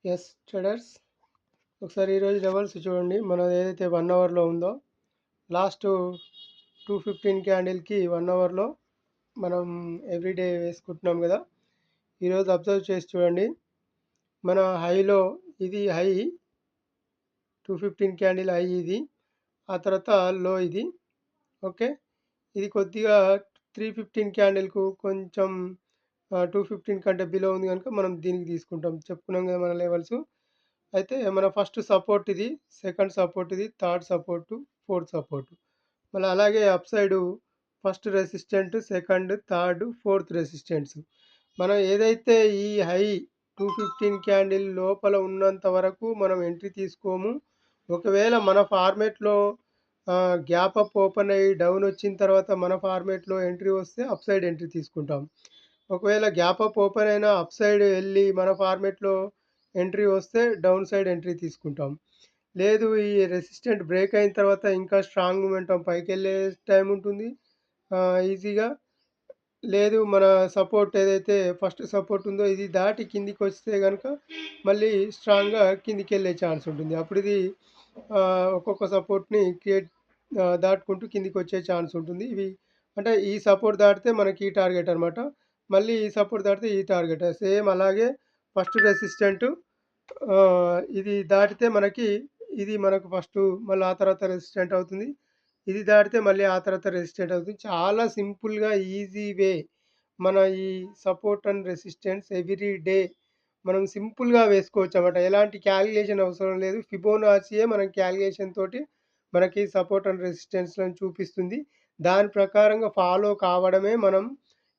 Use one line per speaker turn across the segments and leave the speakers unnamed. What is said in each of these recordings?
Yes traders, ఒకసారి ఈరోజు levels చూడండి. మనది ఏదైతే 1 అవర్‌లో ఉందో, లాస్ట్ 215 క్యాండిల్‌కి 1 అవర్‌లో మనం ఎవ్రీడే వేసుకుంటున్నాం కదా! ఈరోజు అబ్జర్వ్ చేసి చూడండి. మన హైలో ఇది హై 215 క్యాండిల్ హై ఇది. ఆ తర్వాత లో ఇది. ఓకే. ఇది కొద్దిగా 315 క్యాండిల్‌కు కొంచెం 215 కంటే బిలో ఉంది గనుక మనం దీనికి తీసుకుంటాం. చెప్పుకున్నాం కదా మన లెవెల్స్. అయితే మన ఫస్ట్ సపోర్ట్ ఇది, సెకండ్ సపోర్ట్ ఇది, థర్డ్ సపోర్టు, ఫోర్త్ సపోర్టు. మళ్ళీ అలాగే up side first resistant, second, third, fourth resistants. మనం ఏదైతే ఈ హై 215 క్యాండిల్ లోపల ఉన్నంత వరకు మనం ఎంట్రీ తీసుకోము. ఒకవేళ మన ఫార్మేట్‌లో గ్యాప్ అప్ ఓపెన్ అయ్యి డౌన్ వచ్చిన తర్వాత మన ఫార్మేట్‌లో ఎంట్రీ వస్తే అప్ సైడ్ ఎంట్రీ తీసుకుంటాం. ఒకవేళ గ్యాప్ అప్ ఓపెన్ అయినా అప్ సైడ్ వెళ్ళి మన ఫార్మేట్‌లో ఎంట్రీ వస్తే డౌన్ సైడ్ ఎంట్రీ తీసుకుంటాం. లేదు ఈ రెసిస్టెంట్ బ్రేక్ అయిన తర్వాత ఇంకా స్ట్రాంగ్ మొమెంటం పైకెళ్ళే టైం ఉంటుంది ఈజీగా. లేదు మన సపోర్ట్ ఏదైతే ఫస్ట్ సపోర్ట్ ఉందో ఇది దాటి కిందికి వస్తే గనుక మళ్ళీ స్ట్రాంగ్‌గా కిందికెళ్ళే ఛాన్స్ ఉంటుంది. అప్పుడు ఇది ఒక్కొక్క సపోర్ట్‌ని దాటుకుంటూ కిందికొచ్చే ఛాన్స్ ఉంటుంది. ఇవి అంటే ఈ సపోర్ట్ దాటితే మనకి ఈ టార్గెట్ అనమాట. మళ్ళీ ఈ సపోర్ట్ దాటితే ఈ టార్గెట్. సేమ్ అలాగే ఫస్ట్ రెసిస్టెంట్ ఇది దాటితే మనకి ఇది మనకు ఫస్టు మళ్ళీ ఆ తర్వాత రెసిస్టెంట్ అవుతుంది. ఇది దాటితే మళ్ళీ ఆ తర్వాత రెసిస్టెంట్ అవుతుంది. చాలా సింపుల్‌గా ఈజీ వే. మన ఈ support and resistance every day మనం సింపుల్‌గా వేసుకోవచ్చన్నమాట. ఎలాంటి క్యాలిక్యులేషన్ అవసరం లేదు. ఫిబోనాచియే మనం క్యాలిక్యులేషన్ తోటి మనకి సపోర్ట్ అండ్ రెసిస్టెన్స్‌లను చూపిస్తుంది. దాని ప్రకారంగా ఫాలో కావడమే మనం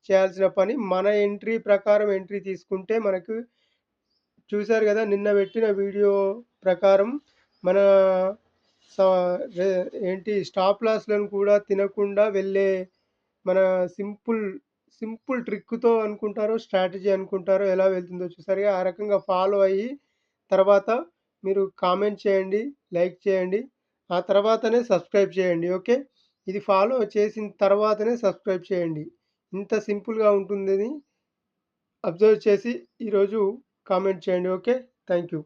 చేయాల్సిన పని. మన ఎంట్రీ ప్రకారం ఎంట్రీ తీసుకుంటే మనకు చూసారు గదా! నిన్న పెట్టిన వీడియో ప్రకారం మన స రె ఏంటి స్టాప్ లాస్‌లను కూడా తినకుండా వెళ్ళే మన సింపుల్, సింపుల్ ట్రిక్‌తో అనుకుంటారో, స్ట్రాటజీ అనుకుంటారో ఎలా వెళ్తుందో చూసారుగా. ఆ రకంగా ఫాలో అయ్యి తర్వాత మీరు కామెంట్ చేయండి, లైక్ చేయండి. ఆ తర్వాతనే సబ్స్క్రైబ్ చేయండి. ఓకే. ఇది ఫాలో చేసిన తర్వాతనే సబ్స్క్రైబ్ చేయండి. ఇంత సింపుల్‌గా ఉంటుందని అబ్జర్వ్ చేసి ఈరోజు కామెంట్ చేయండి. ఓకే. Thank you.